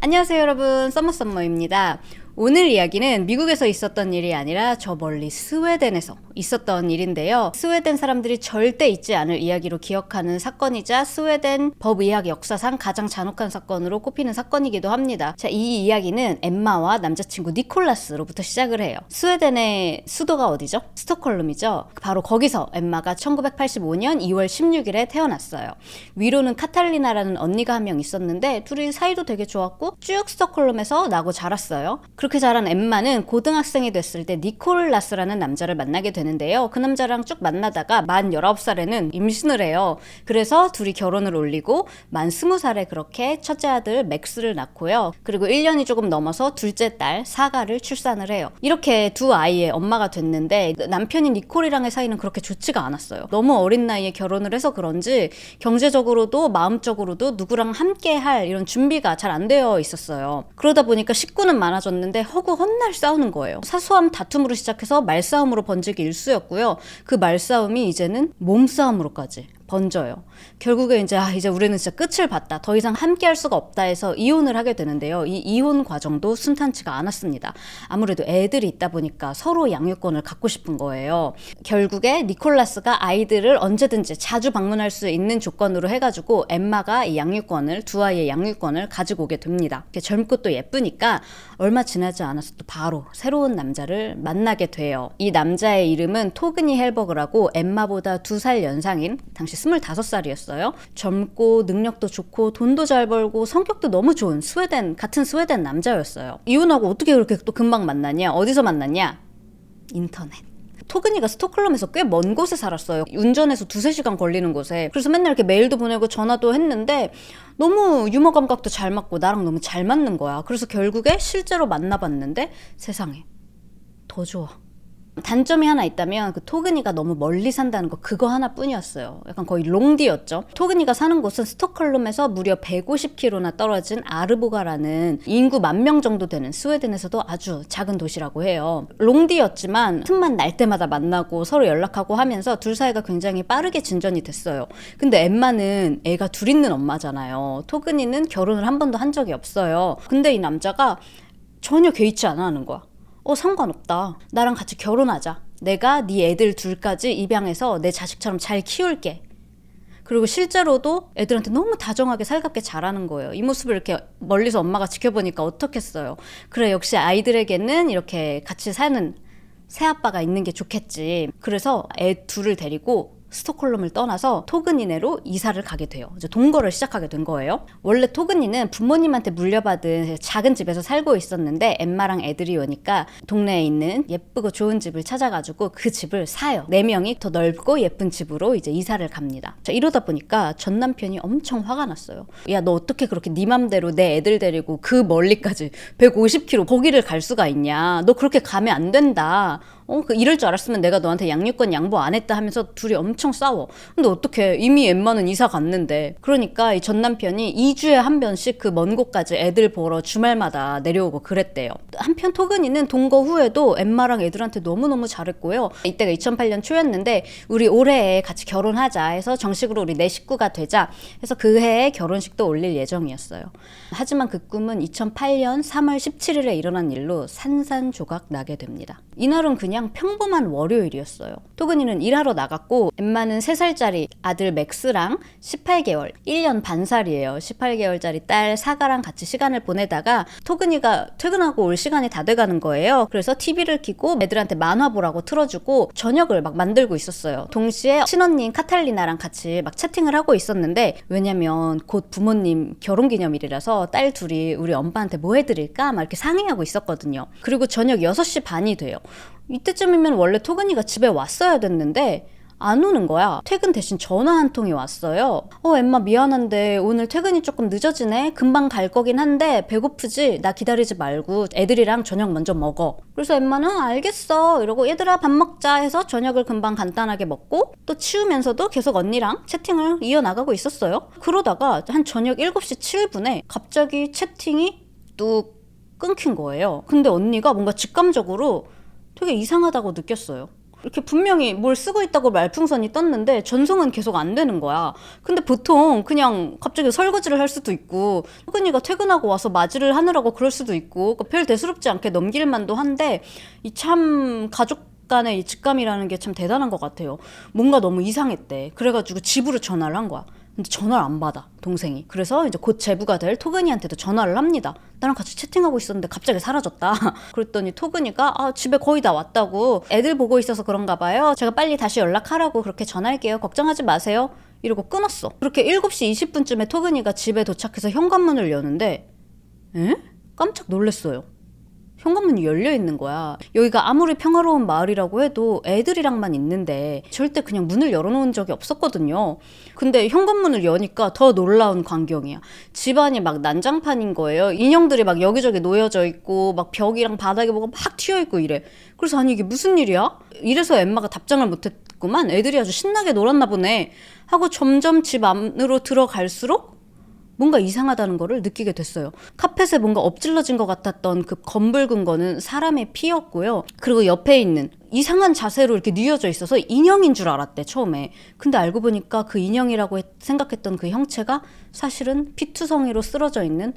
안녕하세요 여러분, 썸머썸머입니다. 오늘 이야기는 미국에서 있었던 일이 아니라 저 멀리 스웨덴에서 있었던 일인데요. 스웨덴 사람들이 절대 잊지 않을 이야기로 기억하는 사건이자 스웨덴 법의학 역사상 가장 잔혹한 사건으로 꼽히는 사건이기도 합니다. 자, 이 이야기는 엠마와 남자친구 니콜라스로부터 시작을 해요. 스웨덴의 수도가 어디죠? 스톡홀름이죠. 바로 거기서 엠마가 1985년 2월 16일에 태어났어요. 위로는 카탈리나라는 언니가 한 명 있었는데 둘이 사이도 되게 좋았고 쭉 스톡홀름에서 나고 자랐어요. 그렇게 자란 엠마는 고등학생이 됐을 때 니콜라스라는 남자를 만나게 되는데요. 그 남자랑 쭉 만나다가 만 19살에는 임신을 해요. 그래서 둘이 결혼을 올리고 만 20살에 그렇게 첫째 아들 맥스를 낳고요. 그리고 1년이 조금 넘어서 둘째 딸 사가를 출산을 해요. 이렇게 두 아이의 엄마가 됐는데 남편인 니콜이랑의 사이는 그렇게 좋지가 않았어요. 너무 어린 나이에 결혼을 해서 그런지 경제적으로도 마음적으로도 누구랑 함께 할 이런 준비가 잘 안 되어 있었어요. 그러다 보니까 식구는 많아졌는데 허구 헛날 싸우는 거예요. 사소한 다툼으로 시작해서 말싸움으로 번지기 일쑤였고요. 그 말싸움이 이제는 몸싸움으로까지 번져요. 결국에 이제 우리는 진짜 끝을 봤다. 더 이상 함께 할 수가 없다 해서 이혼을 하게 되는데요. 이 이혼 과정도 순탄치가 않았습니다. 아무래도 애들이 있다 보니까 서로 양육권을 갖고 싶은 거예요. 결국에 니콜라스가 아이들을 언제든지 자주 방문할 수 있는 조건으로 해가지고 엠마가 이 양육권을, 두 아이의 양육권을 가지고 오게 됩니다. 젊고 또 예쁘니까 얼마 지나지 않아서 또 바로 새로운 남자를 만나게 돼요. 이 남자의 이름은 토그니 헬버그라고 엠마보다 2살 연상인 당시 25살이었어요. 젊고 능력도 좋고 돈도 잘 벌고 성격도 너무 좋은 같은 스웨덴 남자였어요. 이혼하고 어떻게 그렇게 또 금방 만났냐? 어디서 만났냐? 인터넷. 토그니가 스톡홀름에서 꽤 먼 곳에 살았어요. 운전해서 2-3시간 걸리는 곳에. 그래서 맨날 이렇게 메일도 보내고 전화도 했는데 너무 유머 감각도 잘 맞고 나랑 너무 잘 맞는 거야. 그래서 결국에 실제로 만나봤는데 세상에 더 좋아. 단점이 하나 있다면 그 토그니가 너무 멀리 산다는 거, 그거 하나뿐이었어요. 약간 거의 롱디였죠. 토그니가 사는 곳은 스톡홀름에서 무려 150km나 떨어진 아르보가라는 인구 10,000명 정도 되는 스웨덴에서도 아주 작은 도시라고 해요. 롱디였지만 틈만 날 때마다 만나고 서로 연락하고 하면서 둘 사이가 굉장히 빠르게 진전이 됐어요. 근데 엠마는 애가 둘 있는 엄마잖아요. 토그니는 결혼을 한 번도 한 적이 없어요. 근데 이 남자가 전혀 개의치 않아 하는 거야. 상관없다. 나랑 같이 결혼하자. 내가 네 애들 둘까지 입양해서 내 자식처럼 잘 키울게. 그리고 실제로도 애들한테 너무 다정하게 살갑게 잘하는 거예요. 이 모습을 이렇게 멀리서 엄마가 지켜보니까 어떻겠어요. 그래, 역시 아이들에게는 이렇게 같이 사는 새아빠가 있는 게 좋겠지. 그래서 애 둘을 데리고 스톡홀름을 떠나서 토그니네로 이사를 가게 돼요. 이제 동거를 시작하게 된 거예요. 원래 토그니는 부모님한테 물려받은 작은 집에서 살고 있었는데 엠마랑 애들이 오니까 동네에 있는 예쁘고 좋은 집을 찾아가지고 그 집을 사요. 4명이 더 넓고 예쁜 집으로 이제 이사를 갑니다. 자, 이러다 보니까 전 남편이 엄청 화가 났어요. 야, 너 어떻게 그렇게 네 맘대로 내 애들 데리고 그 멀리까지 150km 거기를 갈 수가 있냐. 너 그렇게 가면 안 된다. 이럴 줄 알았으면 내가 너한테 양육권 양보 안 했다 하면서 둘이 엄청 싸워. 근데 어떡해. 이미 엠마는 이사 갔는데. 그러니까 이 전 남편이 2주에 한 번씩 그 먼 곳까지 애들 보러 주말마다 내려오고 그랬대요. 한편 토그니는 동거 후에도 엠마랑 애들한테 너무너무 잘했고요. 이때가 2008년 초였는데 우리 올해에 같이 결혼하자 해서 정식으로 우리 내 식구가 되자 해서 그 해에 결혼식도 올릴 예정이었어요. 하지만 그 꿈은 2008년 3월 17일에 일어난 일로 산산조각 나게 됩니다. 이날은 그냥 평범한 월요일이었어요. 토그니는 일하러 나갔고 엠마는 3살짜리 아들 맥스랑 18개월, 1년 반살이에요. 18개월짜리 딸 사가랑 같이 시간을 보내다가 토그니가 퇴근하고 올 시간이 다 돼가는 거예요. 그래서 TV를 켜고 애들한테 만화 보라고 틀어주고 저녁을 막 만들고 있었어요. 동시에 친언니인 카탈리나랑 같이 막 채팅을 하고 있었는데, 왜냐면 곧 부모님 결혼기념일이라서 딸 둘이 우리 엄마한테 뭐 해드릴까 막 이렇게 상의하고 있었거든요. 그리고 저녁 6시 반이 돼요. 이때쯤이면 원래 토그니가 집에 왔어야 됐는데 안 오는 거야. 퇴근 대신 전화 한 통이 왔어요. 엠마 미안한데 오늘 퇴근이 조금 늦어지네. 금방 갈 거긴 한데 배고프지? 나 기다리지 말고 애들이랑 저녁 먼저 먹어. 그래서 엠마는 알겠어 이러고 얘들아 밥 먹자 해서 저녁을 금방 간단하게 먹고 또 치우면서도 계속 언니랑 채팅을 이어나가고 있었어요. 그러다가 한 저녁 7시 7분에 갑자기 채팅이 뚝 끊긴 거예요. 근데 언니가 뭔가 직감적으로 되게 이상하다고 느꼈어요. 이렇게 분명히 뭘 쓰고 있다고 말풍선이 떴는데 전송은 계속 안 되는 거야. 근데 보통 그냥 갑자기 설거지를 할 수도 있고 토근이가 퇴근하고 와서 맞이를 하느라고 그럴 수도 있고 별 대수롭지 않게 넘길 만도 한데 이 참 가족 간의 이 직감이라는 게 참 대단한 것 같아요. 뭔가 너무 이상했대. 그래가지고 집으로 전화를 한 거야. 근데 전화를 안 받아, 동생이. 그래서 이제 곧 제부가 될 토근이한테도 전화를 합니다. 나랑 같이 채팅하고 있었는데 갑자기 사라졌다. 그랬더니 토근이가 집에 거의 다 왔다고, 애들 보고 있어서 그런가 봐요. 제가 빨리 다시 연락하라고 그렇게 전화할게요. 걱정하지 마세요. 이러고 끊었어. 그렇게 7시 20분쯤에 토근이가 집에 도착해서 현관문을 여는데 에? 깜짝 놀랐어요. 현관문이 열려 있는 거야. 여기가 아무리 평화로운 마을이라고 해도 애들이랑만 있는데 절대 그냥 문을 열어놓은 적이 없었거든요. 근데 현관문을 여니까 더 놀라운 광경이야. 집안이 막 난장판인 거예요. 인형들이 막 여기저기 놓여져 있고 막 벽이랑 바닥에 뭐가 막 튀어 있고 이래. 그래서 아니 이게 무슨 일이야? 이래서 엠마가 답장을 못했구만. 애들이 아주 신나게 놀았나 보네 하고 점점 집 안으로 들어갈수록 뭔가 이상하다는 거를 느끼게 됐어요. 카펫에 뭔가 엎질러진 것 같았던 그 검붉은 거는 사람의 피였고요. 그리고 옆에 있는 이상한 자세로 이렇게 뉘어져 있어서 인형인 줄 알았대, 처음에. 근데 알고 보니까 그 인형이라고 생각했던 그 형체가 사실은 피투성이로 쓰러져 있는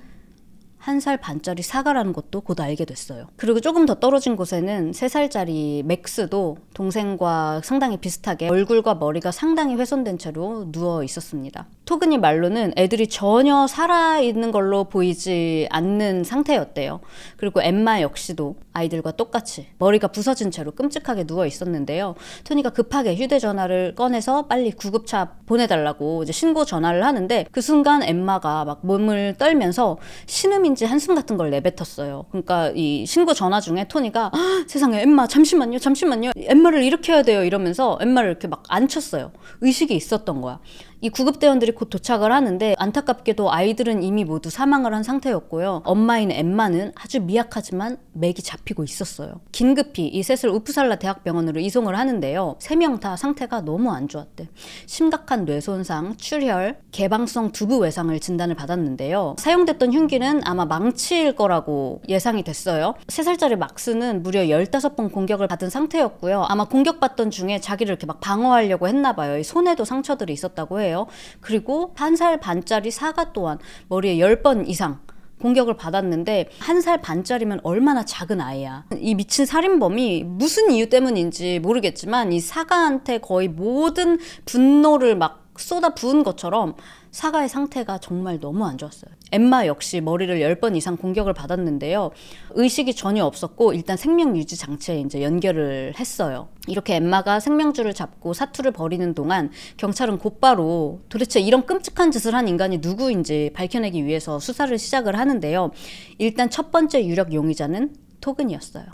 1살 반짜리 사과라는 것도 곧 알게 됐어요. 그리고 조금 더 떨어진 곳에는 3살짜리 맥스도 동생과 상당히 비슷하게 얼굴과 머리가 상당히 훼손된 채로 누워 있었습니다. 토근이 말로는 애들이 전혀 살아있는 걸로 보이지 않는 상태였대요. 그리고 엠마 역시도 아이들과 똑같이 머리가 부서진 채로 끔찍하게 누워 있었는데요. 토니가 급하게 휴대전화를 꺼내서 빨리 구급차 보내달라고 이제 신고 전화를 하는데 그 순간 엠마가 막 몸을 떨면서 신음인지 한숨 같은 걸 내뱉었어요. 그러니까 이 신고 전화 중에 토니가 세상에 엠마 잠시만요 엠마를 일으켜야 돼요 이러면서 엠마를 이렇게 막 앉혔어요. 의식이 있었던 거야. 이 구급대원들이 곧 도착을 하는데 안타깝게도 아이들은 이미 모두 사망을 한 상태였고요. 엄마인 엠마는 아주 미약하지만 맥이 잡히고 있었어요. 긴급히 이 셋을 우프살라 대학병원으로 이송을 하는데요. 3명 다 상태가 너무 안 좋았대. 심각한 뇌손상, 출혈, 개방성 두부 외상을 진단을 받았는데요. 사용됐던 흉기는 아마 망치일 거라고 예상이 됐어요. 3살짜리 막스는 무려 15번 공격을 받은 상태였고요. 아마 공격받던 중에 자기를 이렇게 막 방어하려고 했나 봐요. 이 손에도 상처들이 있었다고 해요. 그리고 1살 반짜리 사과 또한 머리에 10번 이상 공격을 받았는데 1살 반짜리면 얼마나 작은 아이야. 이 미친 살인범이 무슨 이유 때문인지 모르겠지만 이 사과한테 거의 모든 분노를 막 쏟아 부은 것처럼 사과의 상태가 정말 너무 안 좋았어요. 엠마 역시 머리를 10번 이상 공격을 받았는데요. 의식이 전혀 없었고 일단 생명유지 장치에 이제 연결을 했어요. 이렇게 엠마가 생명줄을 잡고 사투를 벌이는 동안 경찰은 곧바로 도대체 이런 끔찍한 짓을 한 인간이 누구인지 밝혀내기 위해서 수사를 시작을 하는데요. 일단 첫 번째 유력 용의자는 토근이었어요.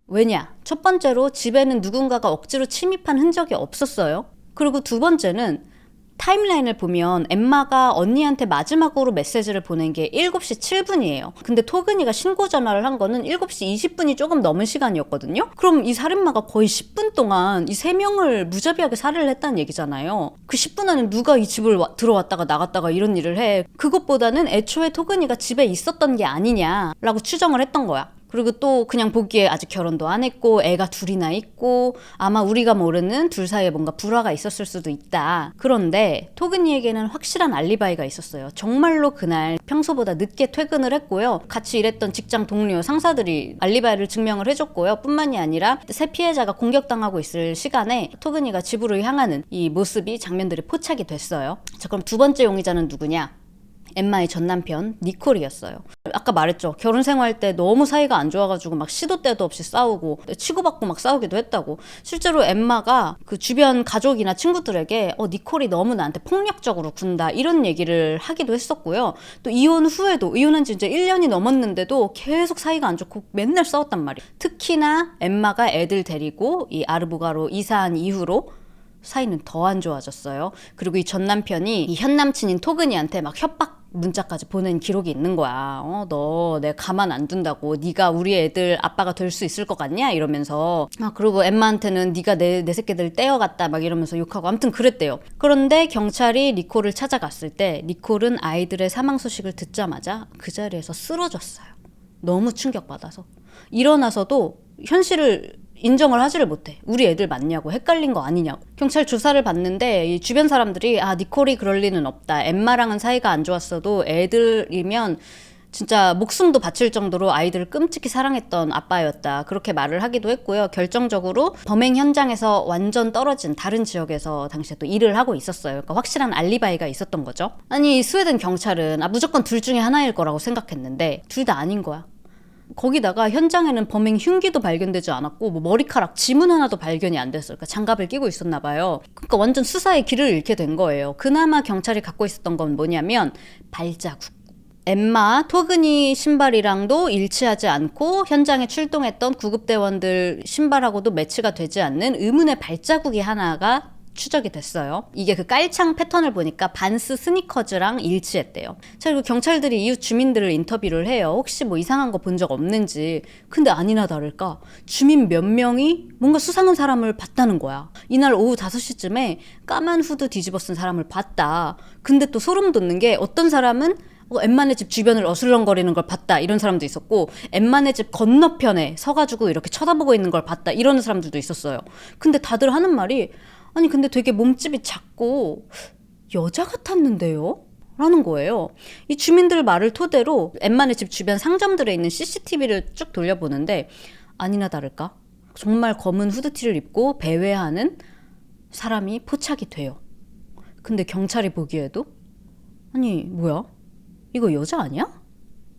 왜냐? 첫 번째로 집에는 누군가가 억지로 침입한 흔적이 없었어요. 그리고 두 번째는 타임라인을 보면 엠마가 언니한테 마지막으로 메시지를 보낸 게 7시 7분이에요. 근데 토근이가 신고 전화를 한 거는 7시 20분이 조금 넘은 시간이었거든요. 그럼 이 살인마가 거의 10분 동안 이 3명을 무자비하게 살해를 했다는 얘기잖아요. 그 10분 안에 누가 이 집을 들어왔다가 나갔다가 이런 일을 해. 그것보다는 애초에 토근이가 집에 있었던 게 아니냐라고 추정을 했던 거야. 그리고 또 그냥 보기에 아직 결혼도 안 했고 애가 둘이나 있고 아마 우리가 모르는 둘 사이에 뭔가 불화가 있었을 수도 있다. 그런데 토근이에게는 확실한 알리바이가 있었어요. 정말로 그날 평소보다 늦게 퇴근을 했고요. 같이 일했던 직장 동료 상사들이 알리바이를 증명을 해줬고요. 뿐만이 아니라 새 피해자가 공격당하고 있을 시간에 토근이가 집으로 향하는 이 모습이 장면들이 포착이 됐어요. 자, 그럼 두 번째 용의자는 누구냐? 엠마의 전 남편 니콜이었어요. 아까 말했죠. 결혼 생활 때 너무 사이가 안 좋아가지고 막 시도 때도 없이 싸우고 치고받고 막 싸우기도 했다고. 실제로 엠마가 그 주변 가족이나 친구들에게 니콜이 너무 나한테 폭력적으로 군다 이런 얘기를 하기도 했었고요. 또 이혼 후에도 이혼한 지 이제 1년이 넘었는데도 계속 사이가 안 좋고 맨날 싸웠단 말이에요. 특히나 엠마가 애들 데리고 이 아르부가로 이사한 이후로 사이는 더 안 좋아졌어요. 그리고 이 전 남편이 이 현 남친인 토근이한테 막 협박 문자까지 보낸 기록이 있는 거야. 너 내가 가만 안 둔다고. 네가 우리 애들 아빠가 될 수 있을 것 같냐? 이러면서. 그리고 엠마한테는 네가 내 새끼들 떼어갔다 막 이러면서 욕하고 아무튼 그랬대요. 그런데 경찰이 니콜을 찾아갔을 때 니콜은 아이들의 사망 소식을 듣자마자 그 자리에서 쓰러졌어요. 너무 충격받아서. 일어나서도 현실을 인정을 하지를 못해. 우리 애들 맞냐고, 헷갈린 거 아니냐고. 경찰 조사를 받는데 이 주변 사람들이 니콜이 그럴 리는 없다. 엠마랑은 사이가 안 좋았어도 애들이면 진짜 목숨도 바칠 정도로 아이들을 끔찍히 사랑했던 아빠였다. 그렇게 말을 하기도 했고요. 결정적으로 범행 현장에서 완전 떨어진 다른 지역에서 당시에 또 일을 하고 있었어요. 그러니까 확실한 알리바이가 있었던 거죠. 아니 스웨덴 경찰은 무조건 둘 중에 하나일 거라고 생각했는데 둘 다 아닌 거야. 거기다가 현장에는 범행 흉기도 발견되지 않았고 뭐 머리카락, 지문 하나도 발견이 안 됐어요. 그러니까 장갑을 끼고 있었나 봐요. 그러니까 완전 수사의 길을 잃게 된 거예요. 그나마 경찰이 갖고 있었던 건 뭐냐면 발자국. 엠마, 토그니 신발이랑도 일치하지 않고 현장에 출동했던 구급대원들 신발하고도 매치가 되지 않는 의문의 발자국이 하나가 추적이 됐어요. 이게 그 깔창 패턴을 보니까 반스 스니커즈랑 일치했대요. 자, 그리고 경찰들이 이웃 주민들을 인터뷰를 해요. 혹시 뭐 이상한 거 본 적 없는지. 근데 아니나 다를까 주민 몇 명이 뭔가 수상한 사람을 봤다는 거야. 이날 오후 5시쯤에 까만 후드 뒤집어 쓴 사람을 봤다. 근데 또 소름 돋는 게 어떤 사람은 엠마네 집 주변을 어슬렁거리는 걸 봤다 이런 사람도 있었고 엠마네 집 건너편에 서가지고 이렇게 쳐다보고 있는 걸 봤다 이러는 사람들도 있었어요. 근데 다들 하는 말이 아니 근데 되게 몸집이 작고 여자 같았는데요? 라는 거예요. 이 주민들 말을 토대로 엠마네 집 주변 상점들에 있는 CCTV를 쭉 돌려보는데 아니나 다를까 정말 검은 후드티를 입고 배회하는 사람이 포착이 돼요. 근데 경찰이 보기에도 아니 뭐야? 이거 여자 아니야?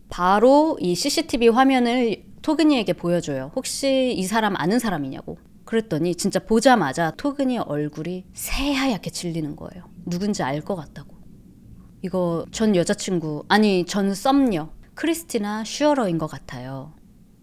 바로 이 CCTV 화면을 토그니에게 보여줘요. 혹시 이 사람 아는 사람이냐고. 그랬더니 진짜 보자마자 토그니 얼굴이 새하얗게 질리는 거예요. 누군지 알 것 같다고. 이거 전 여자친구, 아니 전 썸녀 크리스티나 슈어러인 것 같아요.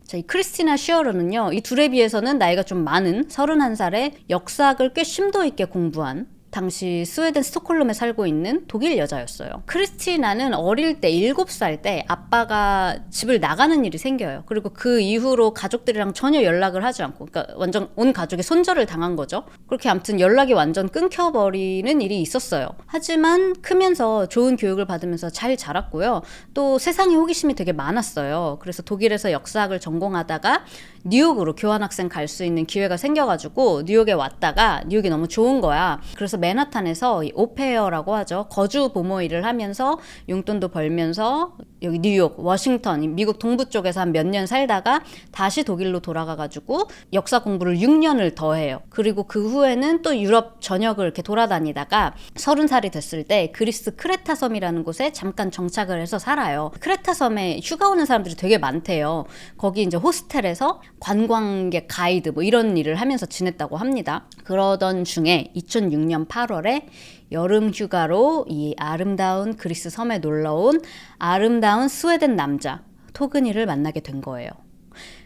자, 이 크리스티나 슈어러는요. 이 둘에 비해서는 나이가 좀 많은 31살에 역사학을 꽤 심도 있게 공부한 당시 스웨덴 스톡홀름에 살고 있는 독일 여자였어요. 크리스티나는 어릴 때 7살 때 아빠가 집을 나가는 일이 생겨요. 그리고 그 이후로 가족들이랑 전혀 연락을 하지 않고 그러니까 완전 온 가족이 손절을 당한 거죠. 그렇게 아무튼 연락이 완전 끊겨버리는 일이 있었어요. 하지만 크면서 좋은 교육을 받으면서 잘 자랐고요. 또 세상에 호기심이 되게 많았어요. 그래서 독일에서 역사학을 전공하다가 뉴욕으로 교환학생 갈 수 있는 기회가 생겨가지고 뉴욕에 왔다가 뉴욕이 너무 좋은 거야. 그래서 맨하탄에서 오페어라고 하죠. 거주 보모 일을 하면서 용돈도 벌면서 여기 뉴욕, 워싱턴, 미국 동부 쪽에서 한 몇 년 살다가 다시 독일로 돌아가가지고 역사 공부를 6년을 더 해요. 그리고 그 후에는 또 유럽 전역을 이렇게 돌아다니다가 30살이 됐을 때 그리스 크레타 섬이라는 곳에 잠깐 정착을 해서 살아요. 크레타 섬에 휴가 오는 사람들이 되게 많대요. 거기 이제 호스텔에서 관광객 가이드 뭐 이런 일을 하면서 지냈다고 합니다. 그러던 중에 2006년 8월에 여름 휴가로 이 아름다운 그리스 섬에 놀러온 아름다운 스웨덴 남자 토그니를 만나게 된 거예요.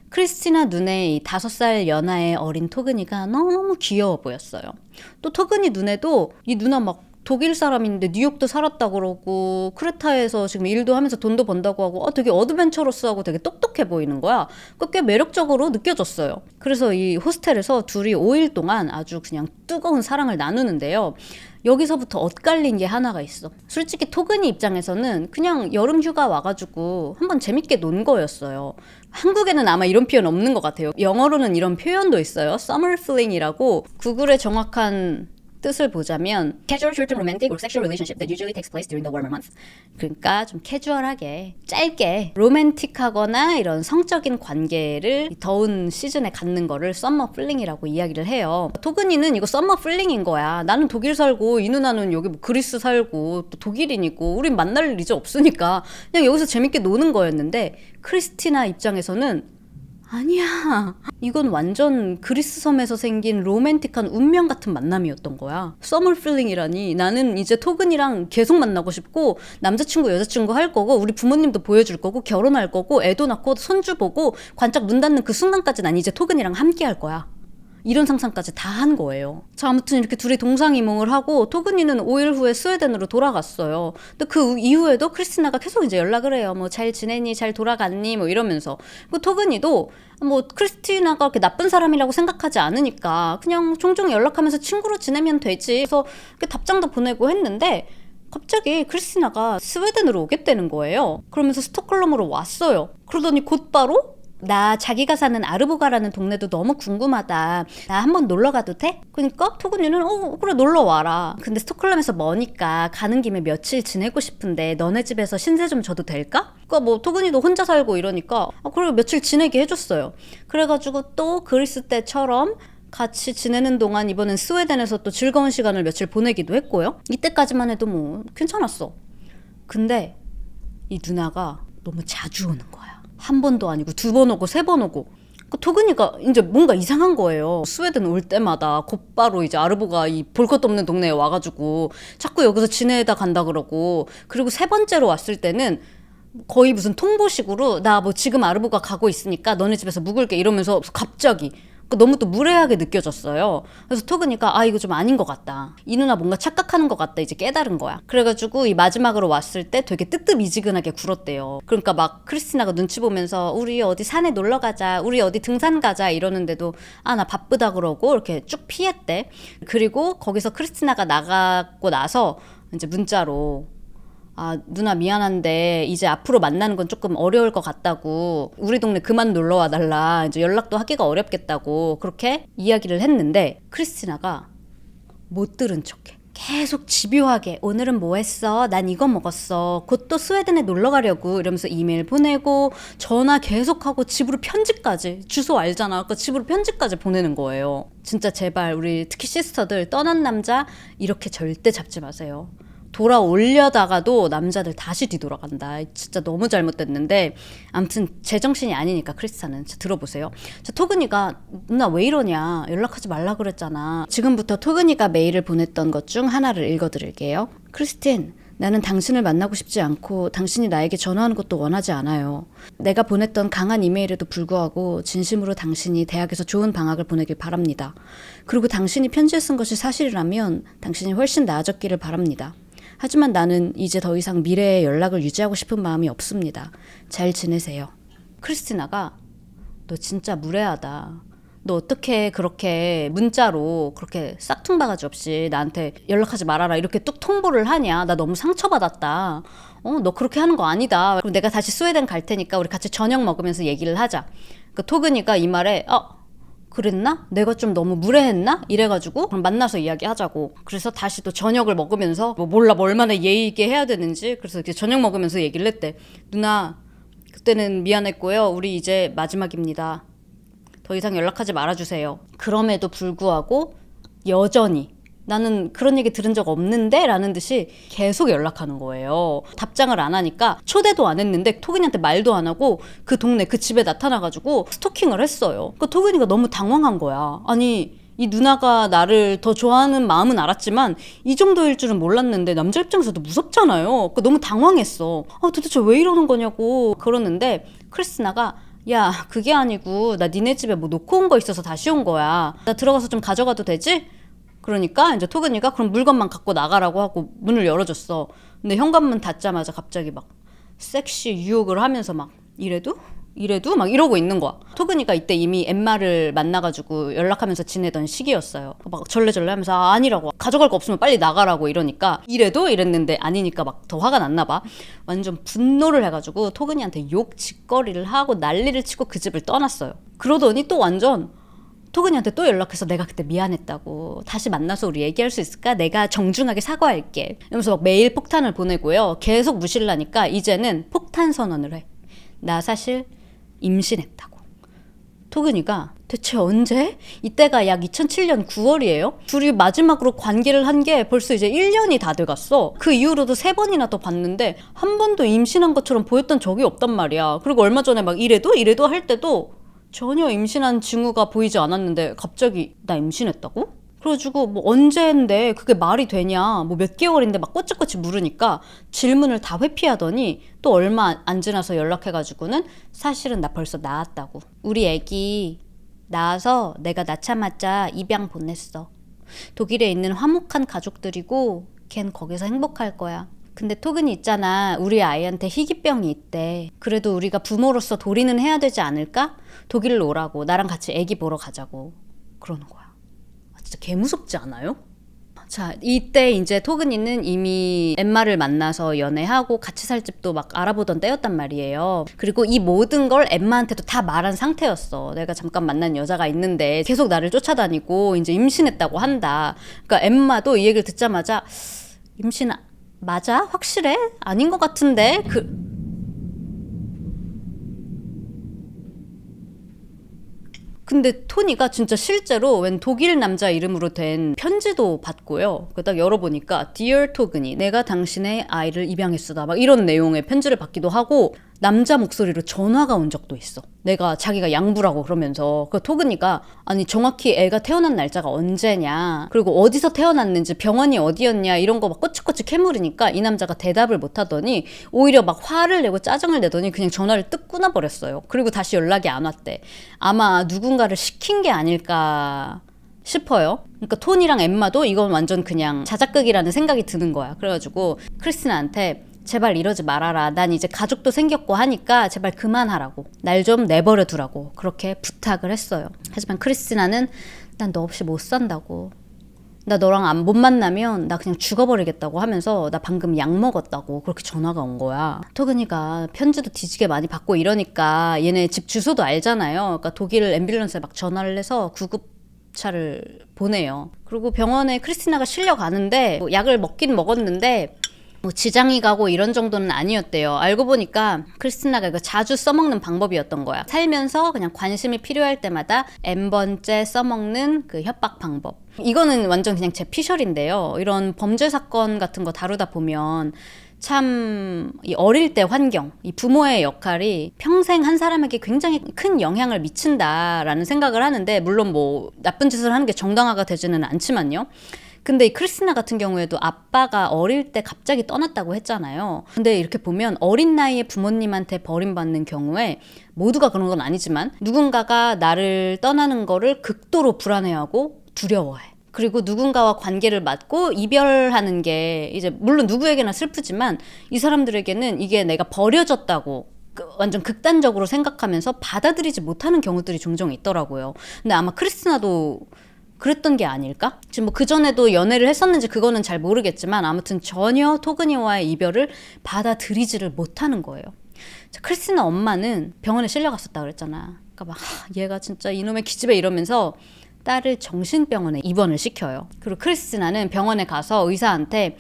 크리스티나 눈에 이 5살 연하의 어린 토그니가 너무 귀여워 보였어요. 또 토그니 눈에도 이 누나 막 독일 사람인데 뉴욕도 살았다 그러고 크레타에서 지금 일도 하면서 돈도 번다고 하고 되게 어드벤처러스하고 되게 똑똑해 보이는 거야. 꽤 매력적으로 느껴졌어요. 그래서 이 호스텔에서 둘이 5일 동안 아주 그냥 뜨거운 사랑을 나누는데요. 여기서부터 엇갈린 게 하나가 있어. 솔직히 토그니 입장에서는 그냥 여름 휴가 와가지고 한번 재밌게 논 거였어요. 한국에는 아마 이런 표현 없는 것 같아요. 영어로는 이런 표현도 있어요. Summer fling이라고. 구글의 정확한 뜻을 보자면 casual short-term romantic or sexual relationship that usually takes place during the warmer months. 그러니까 좀 캐주얼하게 짧게 로맨틱하거나 이런 성적인 관계를 더운 시즌에 갖는 거를 썸머 플링이라고 이야기를 해요. 토그니는 이거 썸머 플링인 거야. 나는 독일 살고 이 누나는 여기 뭐 그리스 살고 또 독일인이고 우린 만날 일 이제 없으니까 그냥 여기서 재밌게 노는 거였는데 크리스티나 입장에서는 아니야. 이건 완전 그리스 섬에서 생긴 로맨틱한 운명 같은 만남이었던 거야. 서머 필링이라니. 나는 이제 토근이랑 계속 만나고 싶고 남자친구 여자친구 할 거고 우리 부모님도 보여줄 거고 결혼할 거고 애도 낳고 손주 보고 관짝 눈 닫는 그 순간까지 난 이제 토근이랑 함께 할 거야. 이런 상상까지 다 한 거예요. 자, 아무튼 이렇게 둘이 동상이몽을 하고 토그니는 5일 후에 스웨덴으로 돌아갔어요. 근데 그 이후에도 크리스티나가 계속 이제 연락을 해요. 뭐 잘 지내니? 잘 돌아갔니? 뭐 이러면서. 그 토그니도 뭐 크리스티나가 그렇게 나쁜 사람이라고 생각하지 않으니까 그냥 종종 연락하면서 친구로 지내면 되지. 그래서 답장도 보내고 했는데 갑자기 크리스티나가 스웨덴으로 오겠다는 거예요. 그러면서 스톡홀름으로 왔어요. 그러더니 곧바로 나 자기가 사는 아르보가라는 동네도 너무 궁금하다. 나 한번 놀러 가도 돼? 그러니까 토근이는 그래 놀러 와라. 근데 스톡홀름에서 머니까 가는 김에 며칠 지내고 싶은데 너네 집에서 신세 좀 져도 될까? 그러니까 뭐 토근이도 혼자 살고 이러니까 그래 며칠 지내게 해줬어요. 그래가지고 또 그리스 때처럼 같이 지내는 동안 이번엔 스웨덴에서 또 즐거운 시간을 며칠 보내기도 했고요. 이때까지만 해도 뭐 괜찮았어. 근데 이 누나가 너무 자주 오는 거야. 한 번도 아니고 2번 오고 3번 오고. 그 토근이가 이제 뭔가 이상한 거예요. 스웨덴 올 때마다 곧바로 이제 아르보가 이 볼 것도 없는 동네에 와가지고 자꾸 여기서 지내다 간다 그러고, 그리고 3번째로 왔을 때는 거의 무슨 통보식으로 나 뭐 지금 아르보가 가고 있으니까 너네 집에서 묵을게 이러면서 갑자기 너무 또 무례하게 느껴졌어요. 그래서 토그니까 이거 좀 아닌 것 같다. 이 누나 뭔가 착각하는 것 같다. 이제 깨달은 거야. 그래가지고 이 마지막으로 왔을 때 되게 뜨뜻미지근하게 굴었대요. 그러니까 막 크리스티나가 눈치 보면서 우리 어디 산에 놀러 가자, 우리 어디 등산 가자 이러는데도 나 바쁘다 그러고 이렇게 쭉 피했대. 그리고 거기서 크리스티나가 나가고 나서 이제 문자로 누나 미안한데 이제 앞으로 만나는 건 조금 어려울 것 같다고, 우리 동네 그만 놀러 와달라, 이제 연락도 하기가 어렵겠다고 그렇게 이야기를 했는데, 크리스티나가 못 들은 척해. 계속 집요하게 오늘은 뭐 했어? 난 이거 먹었어. 곧 또 스웨덴에 놀러 가려고 이러면서 이메일 보내고 전화 계속하고 집으로 편지까지, 주소 알잖아. 그러니까 집으로 편지까지 보내는 거예요. 진짜 제발 우리 특히 시스터들 떠난 남자 이렇게 절대 잡지 마세요. 돌아오려다가도 남자들 다시 뒤돌아간다. 진짜 너무 잘못됐는데, 아무튼 제정신이 아니니까 크리스타는 들어보세요. 토그니가 누나 왜 이러냐, 연락하지 말라 그랬잖아. 지금부터 토그니가 메일을 보냈던 것 중 하나를 읽어드릴게요. 크리스틴, 나는 당신을 만나고 싶지 않고 당신이 나에게 전화하는 것도 원하지 않아요. 내가 보냈던 강한 이메일에도 불구하고 진심으로 당신이 대학에서 좋은 방학을 보내길 바랍니다. 그리고 당신이 편지에 쓴 것이 사실이라면 당신이 훨씬 나아졌기를 바랍니다. 하지만 나는 이제 더 이상 미래에 연락을 유지하고 싶은 마음이 없습니다. 잘 지내세요. 크리스티나가 너 진짜 무례하다. 너 어떻게 그렇게 문자로 그렇게 싹퉁바가지 없이 나한테 연락하지 말아라 이렇게 뚝 통보를 하냐. 나 너무 상처받았다. 너 그렇게 하는 거 아니다. 그럼 내가 다시 스웨덴 갈 테니까 우리 같이 저녁 먹으면서 얘기를 하자. 그 토그니가 이 말에 그랬나? 내가 좀 너무 무례했나? 이래가지고 그럼 만나서 이야기하자고. 그래서 다시 또 저녁을 먹으면서 몰라 얼마나 예의 있게 해야 되는지, 그래서 이렇게 저녁 먹으면서 얘기를 했대. 누나 그때는 미안했고요. 우리 이제 마지막입니다. 더 이상 연락하지 말아주세요. 그럼에도 불구하고 여전히 나는 그런 얘기 들은 적 없는데? 라는 듯이 계속 연락하는 거예요. 답장을 안 하니까 초대도 안 했는데 토근이한테 말도 안 하고 그 동네 그 집에 나타나가지고 스토킹을 했어요. 그 토근이가 너무 당황한 거야. 아니 이 누나가 나를 더 좋아하는 마음은 알았지만 이 정도일 줄은 몰랐는데 남자 입장에서도 무섭잖아요. 너무 당황했어. 도대체 왜 이러는 거냐고 그러는데, 크리스티나가 야 그게 아니고 나 니네 집에 뭐 놓고 온 거 있어서 다시 온 거야. 나 들어가서 좀 가져가도 되지? 그러니까 이제 토근이가 그럼 물건만 갖고 나가라고 하고 문을 열어줬어. 근데 현관문 닫자마자 갑자기 막 섹시 유혹을 하면서 막 이래도 막 이러고 있는 거야. 토근이가 이때 이미 엠마를 만나가지고 연락하면서 지내던 시기였어요. 막 절레절레 하면서 아니라고, 가져갈 거 없으면 빨리 나가라고 이러니까 이래도 이랬는데 아니니까 막 더 화가 났나 봐. 완전 분노를 해가지고 토근이한테 욕 짓거리를 하고 난리를 치고 그 집을 떠났어요. 그러더니 또 완전 토근이한테 또 연락해서 내가 그때 미안했다고, 다시 만나서 우리 얘기할 수 있을까? 내가 정중하게 사과할게 이러면서 막 메일 폭탄을 보내고요. 계속 무시를 하니까 이제는 폭탄 선언을 해. 나 사실 임신했다고. 토근이가 대체 언제? 이때가 약 2007년 9월이에요. 둘이 마지막으로 관계를 한 게 벌써 이제 1년이 다 돼갔어. 그 이후로도 3번이나 더 봤는데 한 번도 임신한 것처럼 보였던 적이 없단 말이야. 그리고 얼마 전에 막 이래도 할 때도 전혀 임신한 징후가 보이지 않았는데 갑자기 나 임신했다고? 그래가지고 뭐 언제인데 그게 말이 되냐, 뭐 몇 개월인데 막 꼬치꼬치 물으니까 질문을 다 회피하더니 또 얼마 안 지나서 연락해가지고는 사실은 나 벌써 낳았다고. 우리 애기 낳아서 내가 낳자마자 입양 보냈어. 독일에 있는 화목한 가족들이고 걘 거기서 행복할 거야. 근데 토근이 있잖아, 우리 아이한테 희귀병이 있대. 그래도 우리가 부모로서 도리는 해야 되지 않을까? 독일로 오라고, 나랑 같이 애기 보러 가자고 그러는 거야. 진짜 개 무섭지 않아요? 자, 이때 이제 토그니는 이미 엠마를 만나서 연애하고 같이 살 집도 막 알아보던 때였단 말이에요. 그리고 이 모든 걸 엠마한테도 다 말한 상태였어. 내가 잠깐 만난 여자가 있는데 계속 나를 쫓아다니고 이제 임신했다고 한다. 그러니까 엠마도 이 얘기를 듣자마자 임신 맞아? 확실해? 아닌 것 같은데? 근데 토니가 진짜 실제로 웬 독일 남자 이름으로 된 편지도 받고요. 딱 열어보니까 Dear 토그니, 내가 당신의 아이를 입양했수다. 막 이런 내용의 편지를 받기도 하고 남자 목소리로 전화가 온 적도 있어. 내가 자기가 양부라고 그러면서 그 토그니가 아니 정확히 애가 태어난 날짜가 언제냐, 그리고 어디서 태어났는지 병원이 어디였냐 이런 거 막 꼬치꼬치 캐물으니까 이 남자가 대답을 못 하더니 오히려 막 화를 내고 짜증을 내더니 그냥 전화를 뜩 끊어버렸어요. 그리고 다시 연락이 안 왔대. 아마 누군가를 시킨 게 아닐까 싶어요. 그러니까 톤이랑 엠마도 이건 완전 그냥 자작극이라는 생각이 드는 거야. 그래가지고 크리스티나한테 제발 이러지 말아라. 난 이제 가족도 생겼고 하니까 제발 그만하라고. 날 좀 내버려 두라고. 그렇게 부탁을 했어요. 하지만 크리스티나는 난 너 없이 못 산다고. 나 너랑 못 만나면 나 그냥 죽어버리겠다고 하면서 나 방금 약 먹었다고 그렇게 전화가 온 거야. 토그니가 편지도 뒤지게 많이 받고 이러니까 얘네 집 주소도 알잖아요. 그러니까 독일 앰뷸런스에 막 전화를 해서 구급차를 보내요. 그리고 병원에 크리스티나가 실려가는데 뭐 약을 먹긴 먹었는데 뭐 지장이 가고 이런 정도는 아니었대요. 알고 보니까 크리스티나가 이거 자주 써먹는 방법이었던 거야. 살면서 그냥 관심이 필요할 때마다 N번째 써먹는 그 협박 방법. 이거는 완전 그냥 제 피셜인데요. 이런 범죄 사건 같은 거 다루다 보면 참 이 어릴 때 환경, 이 부모의 역할이 평생 한 사람에게 굉장히 큰 영향을 미친다라는 생각을 하는데, 물론 뭐 나쁜 짓을 하는 게 정당화가 되지는 않지만요. 근데 이 크리스티나 같은 경우에도 아빠가 어릴 때 갑자기 떠났다고 했잖아요. 근데 이렇게 보면 어린 나이에 부모님한테 버림받는 경우에, 모두가 그런 건 아니지만 누군가가 나를 떠나는 거를 극도로 불안해하고 두려워해. 그리고 누군가와 관계를 맺고 이별하는 게 이제 물론 누구에게나 슬프지만 이 사람들에게는 이게 내가 버려졌다고 완전 극단적으로 생각하면서 받아들이지 못하는 경우들이 종종 있더라고요. 근데 아마 크리스티나도 그랬던 게 아닐까? 지금 뭐 그전에도 연애를 했었는지 그거는 잘 모르겠지만 아무튼 전혀 토그니와의 이별을 받아들이지를 못하는 거예요. 크리스티나 엄마는 병원에 실려갔었다 그랬잖아. 그러니까 막 얘가 진짜 이놈의 기집애 이러면서 딸을 정신병원에 입원을 시켜요. 그리고 크리스티나는 병원에 가서 의사한테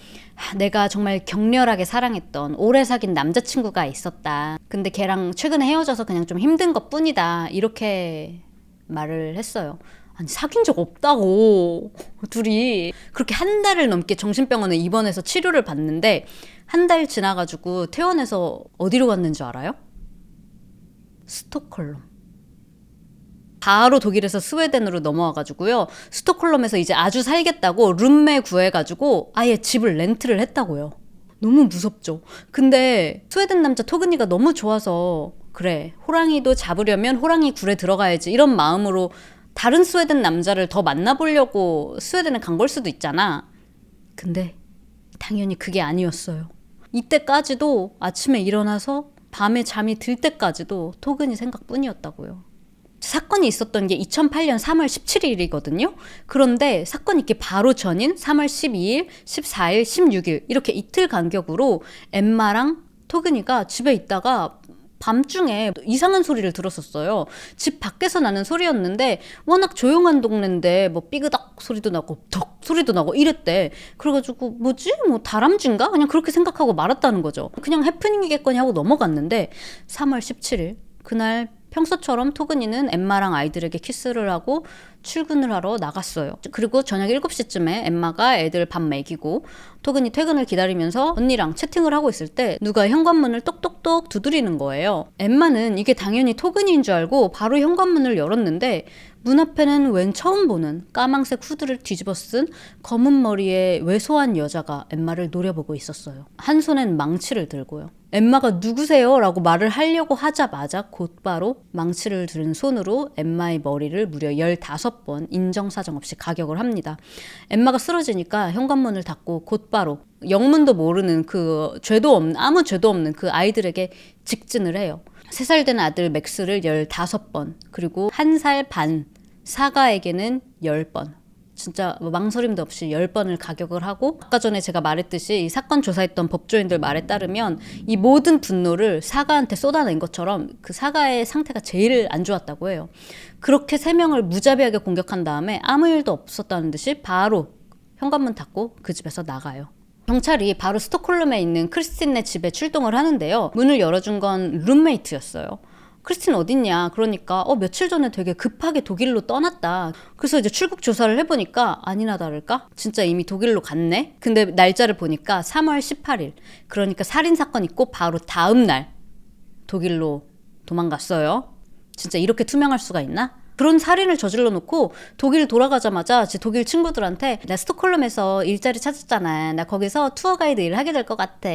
내가 정말 격렬하게 사랑했던 오래 사귄 남자친구가 있었다. 근데 걔랑 최근에 헤어져서 그냥 좀 힘든 것 뿐이다. 이렇게 말을 했어요. 아니 사귄 적 없다고. 둘이 그렇게 한 달을 넘게 정신병원에 입원해서 치료를 받는데 한 달 지나가지고 퇴원해서 어디로 갔는 줄 알아요? 스톡홀름. 바로 독일에서 스웨덴으로 넘어와가지고요. 스톡홀름에서 이제 아주 살겠다고 룸메 구해가지고 아예 집을 렌트를 했다고요. 너무 무섭죠. 근데 스웨덴 남자 토그니가 너무 좋아서 그래 호랑이도 잡으려면 호랑이 굴에 들어가야지 이런 마음으로 다른 스웨덴 남자를 더 만나보려고 스웨덴에 간 걸 수도 있잖아. 근데 당연히 그게 아니었어요. 이때까지도 아침에 일어나서 밤에 잠이 들 때까지도 토그니 생각뿐이었다고요. 사건이 있었던 게 2008년 3월 17일이거든요. 그런데 사건이 있기 바로 전인 3월 12일, 14일, 16일 이렇게 이틀 간격으로 엠마랑 토그니가 집에 있다가 밤중에 이상한 소리를 들었었어요. 집 밖에서 나는 소리였는데 워낙 조용한 동네인데 뭐 삐그덕 소리도 나고 덕 소리도 나고 이랬대. 그래가지고 뭐지? 뭐 다람쥐인가? 그냥 그렇게 생각하고 말았다는 거죠. 그냥 해프닝이겠거니 하고 넘어갔는데 3월 17일 그날 평소처럼 토그니는 엠마랑 아이들에게 키스를 하고 출근을 하러 나갔어요. 그리고 저녁 7시쯤에 엠마가 애들 밥 먹이고 토그니 퇴근을 기다리면서 언니랑 채팅을 하고 있을 때 누가 현관문을 똑똑똑 두드리는 거예요. 엠마는 이게 당연히 토그니인 줄 알고 바로 현관문을 열었는데 문 앞에는 웬 처음 보는 까망색 후드를 뒤집어 쓴 검은 머리의 왜소한 여자가 엠마를 노려보고 있었어요. 한 손엔 망치를 들고요. 엠마가 누구세요? 라고 말을 하려고 하자마자 곧바로 망치를 들은 손으로 엠마의 머리를 무려 15번 인정사정 없이 가격을 합니다. 엠마가 쓰러지니까 현관문을 닫고 곧바로 영문도 모르는 아무 죄도 없는 그 아이들에게 직진을 해요. 3살 된 아들 맥스를 15번, 그리고 1살 반 사가에게는 10번. 진짜 망설임도 없이 10번을 가격을 하고, 아까 전에 제가 말했듯이 이 사건 조사했던 법조인들 말에 따르면 이 모든 분노를 사가한테 쏟아낸 것처럼 그 사가의 상태가 제일 안 좋았다고 해요. 그렇게 3명을 무자비하게 공격한 다음에 아무 일도 없었다는 듯이 바로 현관문 닫고 그 집에서 나가요. 경찰이 바로 스톡홀름에 있는 크리스틴네 집에 출동을 하는데요. 문을 열어준 건 룸메이트였어요. 크리스틴 어딨냐? 그러니까 며칠 전에 되게 급하게 독일로 떠났다. 그래서 이제 출국 조사를 해보니까 아니나 다를까? 진짜 이미 독일로 갔네? 근데 날짜를 보니까 3월 18일. 그러니까 살인사건 있고 바로 다음 날 독일로 도망갔어요. 진짜 이렇게 투명할 수가 있나? 그런 살인을 저질러 놓고 독일 돌아가자마자 제 독일 친구들한테 나 스톡홀름에서 일자리 찾았잖아. 나 거기서 투어 가이드 일을 하게 될 것 같아.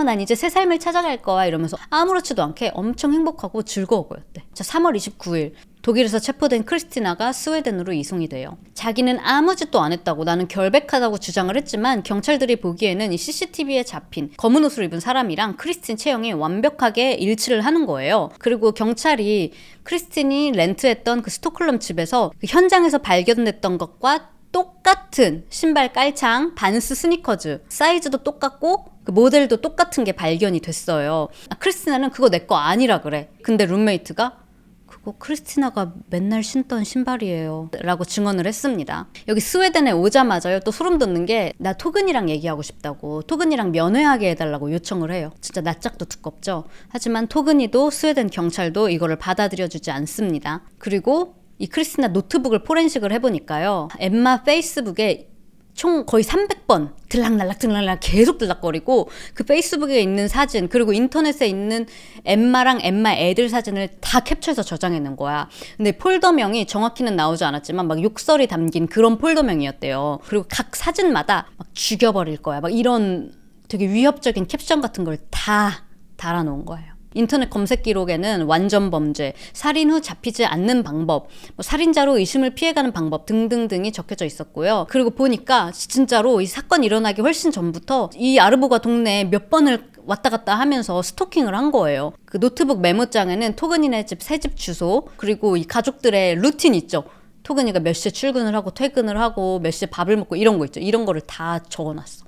난 이제 새 삶을 찾아갈 거야. 이러면서 아무렇지도 않게 엄청 행복하고 즐거워 보였대. 자, 3월 29일 독일에서 체포된 크리스티나가 스웨덴으로 이송이 돼요. 자기는 아무 짓도 안 했다고, 나는 결백하다고 주장을 했지만 경찰들이 보기에는 이 CCTV에 잡힌 검은 옷을 입은 사람이랑 크리스틴 체형이 완벽하게 일치를 하는 거예요. 그리고 경찰이 크리스틴이 렌트했던 그 스톡홀름 집에서 그 현장에서 발견됐던 것과 똑같은 신발 깔창, 반스 스니커즈, 사이즈도 똑같고 그 모델도 똑같은 게 발견이 됐어요. 크리스티나는 그거 내 거 아니라 그래. 근데 룸메이트가 그거 크리스티나가 맨날 신던 신발이에요 라고 증언을 했습니다. 여기 스웨덴에 오자마자요, 또 소름 돋는 게 나 토근이랑 얘기하고 싶다고, 토근이랑 면회하게 해달라고 요청을 해요. 진짜 낯짝도 두껍죠. 하지만 토근이도 스웨덴 경찰도 이거를 받아들여주지 않습니다. 그리고 이 크리스티나 노트북을 포렌식을 해보니까요, 엠마 페이스북에 총 거의 300번 들락날락 계속 들락거리고 그 페이스북에 있는 사진, 그리고 인터넷에 있는 엠마랑 엠마 애들 사진을 다 캡처해서 저장해놓은 거야. 근데 폴더명이 정확히는 나오지 않았지만 막 욕설이 담긴 그런 폴더명이었대요. 그리고 각 사진마다 막 죽여버릴 거야, 막 이런 되게 위협적인 캡션 같은 걸 다 달아놓은 거예요. 인터넷 검색 기록에는 완전 범죄, 살인 후 잡히지 않는 방법, 살인자로 의심을 피해가는 방법 등등등이 적혀져 있었고요. 그리고 보니까 진짜로 이 사건이 일어나기 훨씬 전부터 이 아르보가 동네에 몇 번을 왔다 갔다 하면서 스토킹을 한 거예요. 그 노트북 메모장에는 토근이네 집 새 집 주소, 그리고 이 가족들의 루틴 있죠. 토근이가 몇 시에 출근을 하고 퇴근을 하고 몇 시에 밥을 먹고 이런 거 있죠. 이런 거를 다 적어놨어.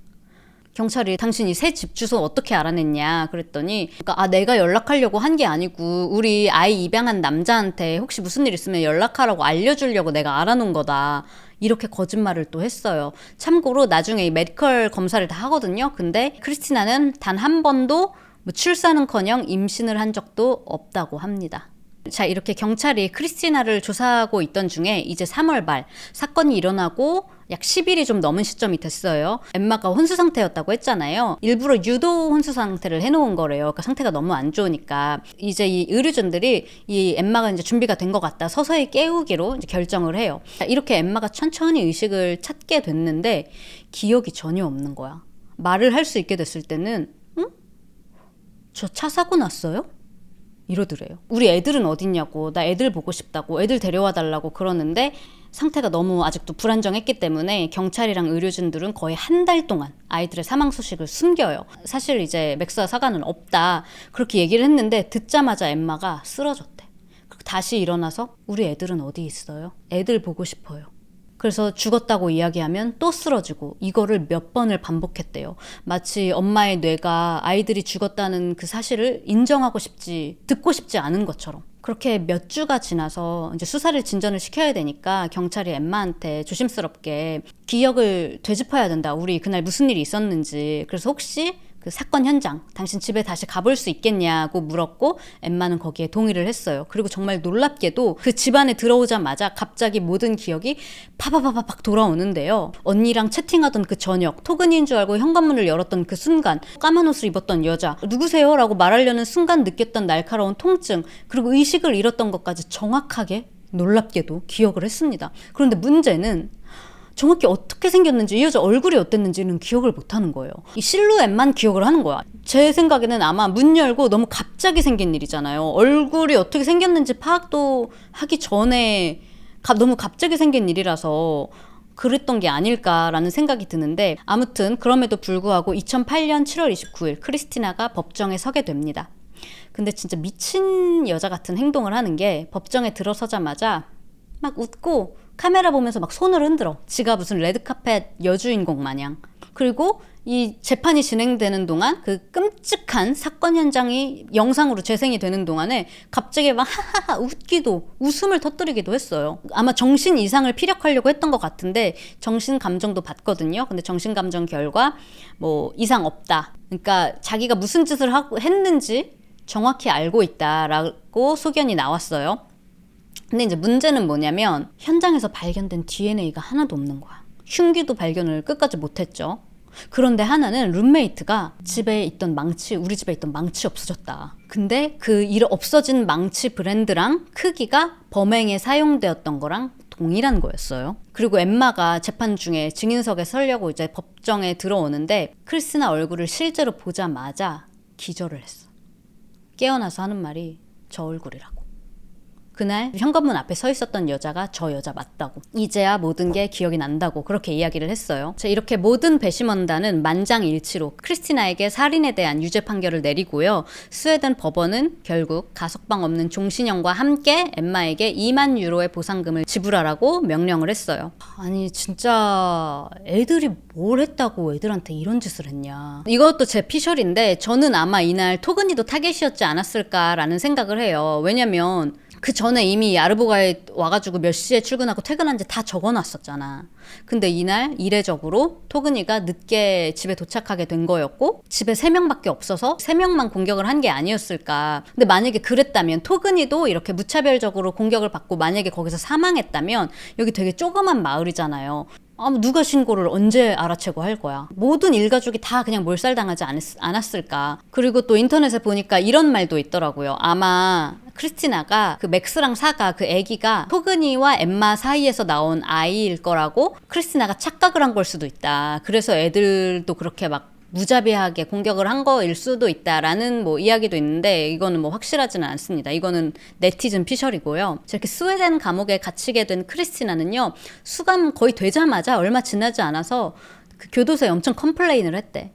경찰이 당신이 새 집 주소 어떻게 알아냈냐 그랬더니, 그러니까 내가 연락하려고 한 게 아니고 우리 아이 입양한 남자한테 혹시 무슨 일 있으면 연락하라고 알려주려고 내가 알아놓은 거다, 이렇게 거짓말을 또 했어요. 참고로 나중에 이 메디컬 검사를 다 하거든요. 근데 크리스티나는 단 한 번도 출산은커녕 임신을 한 적도 없다고 합니다. 자, 이렇게 경찰이 크리스티나를 조사하고 있던 중에 이제 3월 말 사건이 일어나고 약 10일이 좀 넘은 시점이 됐어요. 엠마가 혼수 상태였다고 했잖아요. 일부러 유도 혼수 상태를 해놓은 거래요. 그러니까 상태가 너무 안 좋으니까 이제 이 의료진들이 이 엠마가 이제 준비가 된 것 같다, 서서히 깨우기로 이제 결정을 해요. 자, 이렇게 엠마가 천천히 의식을 찾게 됐는데 기억이 전혀 없는 거야. 말을 할 수 있게 됐을 때는 저 차 사고 났어요? 이러더래요. 우리 애들은 어딨냐고, 나 애들 보고 싶다고, 애들 데려와 달라고 그러는데 상태가 너무 아직도 불안정했기 때문에 경찰이랑 의료진들은 거의 한 달 동안 아이들의 사망 소식을 숨겨요. 사실 이제 맥스와 사과는 없다 그렇게 얘기를 했는데 듣자마자 엠마가 쓰러졌대. 그리고 다시 일어나서 우리 애들은 어디 있어요? 애들 보고 싶어요. 그래서 죽었다고 이야기하면 또 쓰러지고, 이거를 몇 번을 반복했대요. 마치 엄마의 뇌가 아이들이 죽었다는 그 사실을 듣고 싶지 않은 것처럼. 그렇게 몇 주가 지나서 이제 수사를 진전을 시켜야 되니까 경찰이 엠마한테 조심스럽게 기억을 되짚어야 된다, 우리 그날 무슨 일이 있었는지. 그래서 혹시 그 사건 현장 당신 집에 다시 가볼 수 있겠냐고 물었고 엠마는 거기에 동의를 했어요. 그리고 정말 놀랍게도 그 집안에 들어오자마자 갑자기 모든 기억이 파바바바박 돌아오는데요. 언니랑 채팅하던 그 저녁, 토근이인 줄 알고 현관문을 열었던 그 순간, 까만 옷을 입었던 여자, 누구세요? 라고 말하려는 순간 느꼈던 날카로운 통증, 그리고 의식을 잃었던 것까지 정확하게, 놀랍게도 기억을 했습니다. 그런데 문제는 정확히 어떻게 생겼는지, 이 여자 얼굴이 어땠는지는 기억을 못하는 거예요. 이 실루엣만 기억을 하는 거야. 제 생각에는 아마 문 열고 너무 갑자기 생긴 일이잖아요. 얼굴이 어떻게 생겼는지 파악도 하기 전에 너무 갑자기 생긴 일이라서 그랬던 게 아닐까라는 생각이 드는데, 아무튼 그럼에도 불구하고 2008년 7월 29일 크리스티나가 법정에 서게 됩니다. 근데 진짜 미친 여자 같은 행동을 하는 게, 법정에 들어서자마자 막 웃고 카메라 보면서 막 손을 흔들어. 지가 무슨 레드카펫 여주인공 마냥. 그리고 이 재판이 진행되는 동안 그 끔찍한 사건 현장이 영상으로 재생이 되는 동안에 갑자기 막 하하하 웃기도 웃음을 터뜨리기도 했어요. 아마 정신 이상을 피력하려고 했던 것 같은데 정신 감정도 받거든요. 근데 정신 감정 결과 뭐 이상 없다. 그러니까 자기가 무슨 짓을 했는지 정확히 알고 있다라고 소견이 나왔어요. 근데 이제 문제는 뭐냐면 현장에서 발견된 DNA가 하나도 없는 거야. 흉기도 발견을 끝까지 못했죠. 그런데 하나는 룸메이트가 집에 있던 망치, 우리 집에 있던 망치 없어졌다. 근데 그 없어진 망치 브랜드랑 크기가 범행에 사용되었던 거랑 동일한 거였어요. 그리고 엠마가 재판 중에 증인석에 서려고 이제 법정에 들어오는데 크리스티나 얼굴을 실제로 보자마자 기절을 했어. 깨어나서 하는 말이 저 얼굴이라고. 그날 현관문 앞에 서 있었던 여자가 저 여자 맞다고. 이제야 모든 게 기억이 난다고 그렇게 이야기를 했어요. 자, 이렇게 모든 배심원단은 만장일치로 크리스티나에게 살인에 대한 유죄 판결을 내리고요. 스웨덴 법원은 결국 가석방 없는 종신형과 함께 엠마에게 2만 유로의 보상금을 지불하라고 명령을 했어요. 아니 진짜 애들이 뭘 했다고 애들한테 이런 짓을 했냐. 이것도 제 피셜인데 저는 아마 이날 토그니도 타겟이었지 않았을까라는 생각을 해요. 왜냐면 그 전에 이미 야르보가에 와가지고 몇 시에 출근하고 퇴근한지 다 적어놨었잖아. 근데 이날 이례적으로 토그니가 늦게 집에 도착하게 된 거였고 집에 3명밖에 없어서 3명만 공격을 한 게 아니었을까. 근데 만약에 그랬다면 토그니도 이렇게 무차별적으로 공격을 받고 만약에 거기서 사망했다면 여기 되게 조그만 마을이잖아요. 누가 신고를 언제 알아채고 할 거야. 모든 일가족이 다 그냥 몰살당하지 않았을까. 그리고 또 인터넷에 보니까 이런 말도 있더라고요. 아마 크리스티나가 그 맥스랑 사가 그 애기가 토그니와 엠마 사이에서 나온 아이일 거라고 크리스티나가 착각을 한 걸 수도 있다. 그래서 애들도 그렇게 막 무자비하게 공격을 한 거일 수도 있다라는 뭐 이야기도 있는데 이거는 뭐 확실하지는 않습니다. 이거는 네티즌 피셜이고요. 이렇게 스웨덴 감옥에 갇히게 된 크리스티나는요. 수감 거의 되자마자 얼마 지나지 않아서 그 교도소에 엄청 컴플레인을 했대.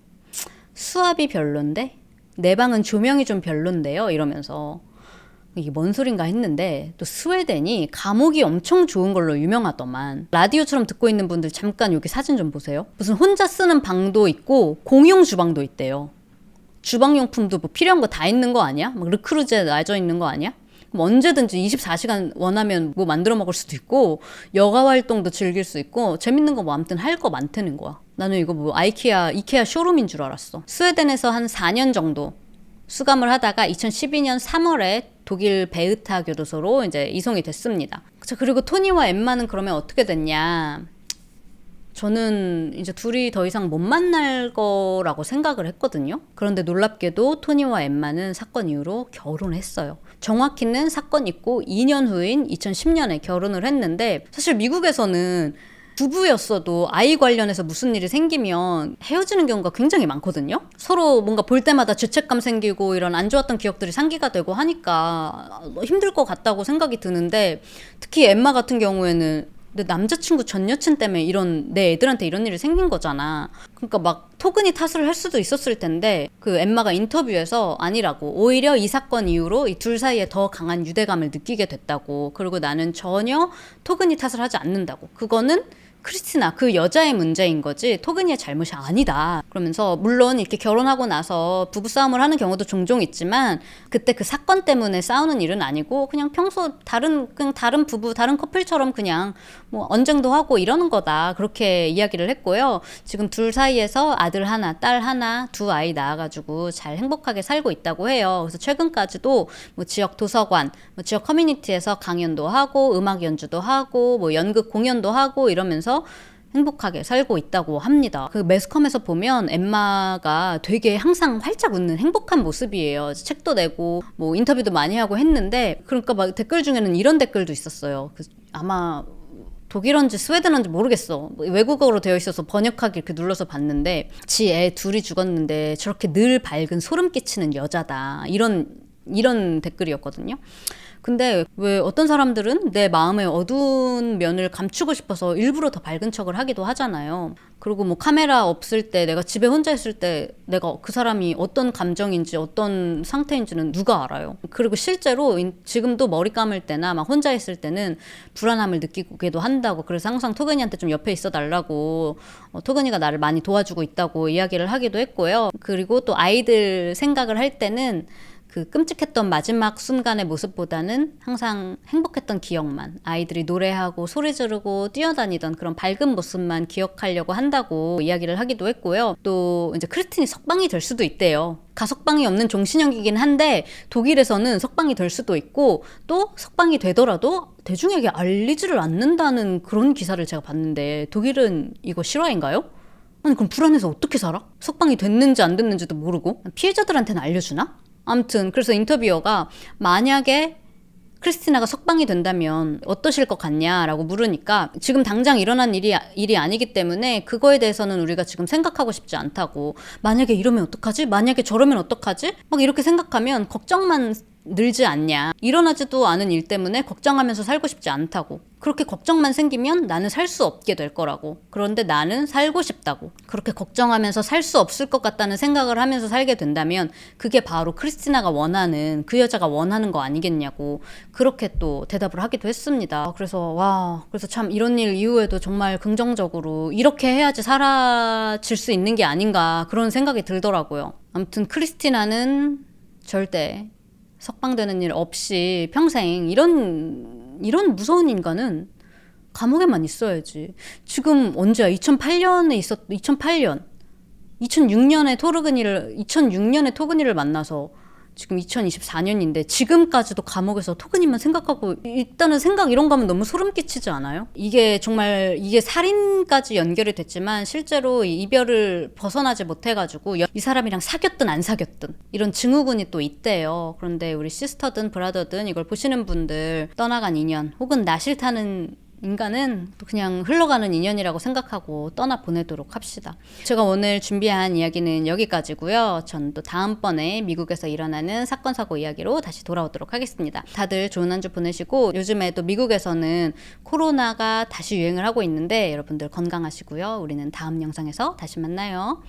수압이 별론데 내 방은 조명이 좀 별론데요 이러면서. 이게 뭔 소린가 했는데 또 스웨덴이 감옥이 엄청 좋은 걸로 유명하더만. 라디오처럼 듣고 있는 분들 잠깐 여기 사진 좀 보세요. 무슨 혼자 쓰는 방도 있고 공용 주방도 있대요. 주방용품도 뭐 필요한 거 다 있는 거 아니야? 막 르크루제에 놔져 있는 거 아니야? 그럼 언제든지 24시간 원하면 뭐 만들어 먹을 수도 있고 여가 활동도 즐길 수 있고 재밌는 거 뭐 아무튼 할 거 많다는 거야. 나는 이거 뭐 이케아 쇼룸인 줄 알았어. 스웨덴에서 한 4년 정도 수감을 하다가 2012년 3월에 독일 베으타 교도소로 이제 이송이 됐습니다. 그리고 토니와 엠마는 그러면 어떻게 됐냐? 저는 이제 둘이 더 이상 못 만날 거라고 생각을 했거든요. 그런데 놀랍게도 토니와 엠마는 사건 이후로 결혼했어요. 정확히는 사건 있고 2년 후인 2010년에 결혼을 했는데 사실 미국에서는 부부였어도 아이 관련해서 무슨 일이 생기면 헤어지는 경우가 굉장히 많거든요. 서로 뭔가 볼 때마다 죄책감 생기고 이런 안 좋았던 기억들이 상기가 되고 하니까 힘들 것 같다고 생각이 드는데 특히 엠마 같은 경우에는 내 남자친구 전 여친 때문에 내 애들한테 이런 일이 생긴 거잖아. 그러니까 막 토근이 탓을 할 수도 있었을 텐데 그 엠마가 인터뷰에서 아니라고. 오히려 이 사건 이후로 이 둘 사이에 더 강한 유대감을 느끼게 됐다고. 그리고 나는 전혀 토근이 탓을 하지 않는다고. 그거는 크리스티나 그 여자의 문제인 거지 토그니의 잘못이 아니다. 그러면서 물론 이렇게 결혼하고 나서 부부싸움을 하는 경우도 종종 있지만 그때 그 사건 때문에 싸우는 일은 아니고 그냥 평소 다른 부부 다른 커플처럼 그냥 뭐 언쟁도 하고 이러는 거다. 그렇게 이야기를 했고요. 지금 둘 사이에서 아들 하나 딸 하나 두 아이 낳아가지고 잘 행복하게 살고 있다고 해요. 그래서 최근까지도 뭐 지역 도서관 뭐 지역 커뮤니티에서 강연도 하고 음악 연주도 하고 뭐 연극 공연도 하고 이러면서 행복하게 살고 있다고 합니다. 그 매스컴에서 보면 엠마가 되게 항상 활짝 웃는 행복한 모습이에요. 책도 내고 뭐 인터뷰도 많이 하고 했는데 그러니까 막 댓글 중에는 이런 댓글도 있었어요. 아마 독일어인지 스웨덴어인지 모르겠어. 외국어로 되어 있어서 번역하기 이렇게 눌러서 봤는데 지 애 둘이 죽었는데 저렇게 늘 밝은 소름 끼치는 여자다. 이런 이런 댓글이었거든요. 근데 왜 어떤 사람들은 내 마음의 어두운 면을 감추고 싶어서 일부러 더 밝은 척을 하기도 하잖아요. 그리고 뭐 카메라 없을 때, 내가 집에 혼자 있을 때 내가 그 사람이 어떤 감정인지 어떤 상태인지는 누가 알아요. 그리고 실제로 지금도 머리 감을 때나 막 혼자 있을 때는 불안함을 느끼기도 한다고, 그래서 항상 토근이한테 좀 옆에 있어 달라고, 토근이가 나를 많이 도와주고 있다고 이야기를 하기도 했고요. 그리고 또 아이들 생각을 할 때는 그 끔찍했던 마지막 순간의 모습보다는 항상 행복했던 기억만, 아이들이 노래하고 소리 지르고 뛰어다니던 그런 밝은 모습만 기억하려고 한다고 이야기를 하기도 했고요. 또 이제 크리스틴이 석방이 될 수도 있대요. 가석방이 없는 종신형이긴 한데 독일에서는 석방이 될 수도 있고, 또 석방이 되더라도 대중에게 알리지를 않는다는 그런 기사를 제가 봤는데, 독일은 이거 실화인가요? 아니 그럼 불안해서 어떻게 살아? 석방이 됐는지 안 됐는지도 모르고 피해자들한테는 알려주나? 아무튼 그래서 인터뷰어가 만약에 크리스티나가 석방이 된다면 어떠실 것 같냐라고 물으니까, 지금 당장 일어난 일이 아니기 때문에 그거에 대해서는 우리가 지금 생각하고 싶지 않다고, 만약에 이러면 어떡하지? 만약에 저러면 어떡하지? 막 이렇게 생각하면 걱정만 늘지 않냐. 일어나지도 않은 일 때문에 걱정하면서 살고 싶지 않다고. 그렇게 걱정만 생기면 나는 살 수 없게 될 거라고. 그런데 나는 살고 싶다고. 그렇게 걱정하면서 살 수 없을 것 같다는 생각을 하면서 살게 된다면 그게 바로 크리스티나가 원하는, 그 여자가 원하는 거 아니겠냐고 그렇게 또 대답을 하기도 했습니다. 그래서 참 이런 일 이후에도 정말 긍정적으로 이렇게 해야지 사라질 수 있는 게 아닌가 그런 생각이 들더라고요. 아무튼 크리스티나는 절대 석방되는 일 없이 평생 이런 무서운 인간은 감옥에만 있어야지. 지금 언제야? 2008년 2006년에 토그니를 만나서 지금 2024년인데 지금까지도 감옥에서 토그니만 생각하고 있다는 생각, 이런 거 하면 너무 소름 끼치지 않아요? 이게 정말, 이게 살인까지 연결이 됐지만 실제로 이별을 벗어나지 못해가지고 이 사람이랑 사귀었든 안 사귀었든 이런 증후군이 또 있대요. 그런데 우리 시스터든 브라더든 이걸 보시는 분들, 떠나간 인연 혹은 나 싫다는 인간은 그냥 흘러가는 인연이라고 생각하고 떠나보내도록 합시다. 제가 오늘 준비한 이야기는 여기까지고요. 전 또 다음번에 미국에서 일어나는 사건 사고 이야기로 다시 돌아오도록 하겠습니다. 다들 좋은 한 주 보내시고, 요즘에 또 미국에서는 코로나가 다시 유행을 하고 있는데 여러분들 건강하시고요. 우리는 다음 영상에서 다시 만나요.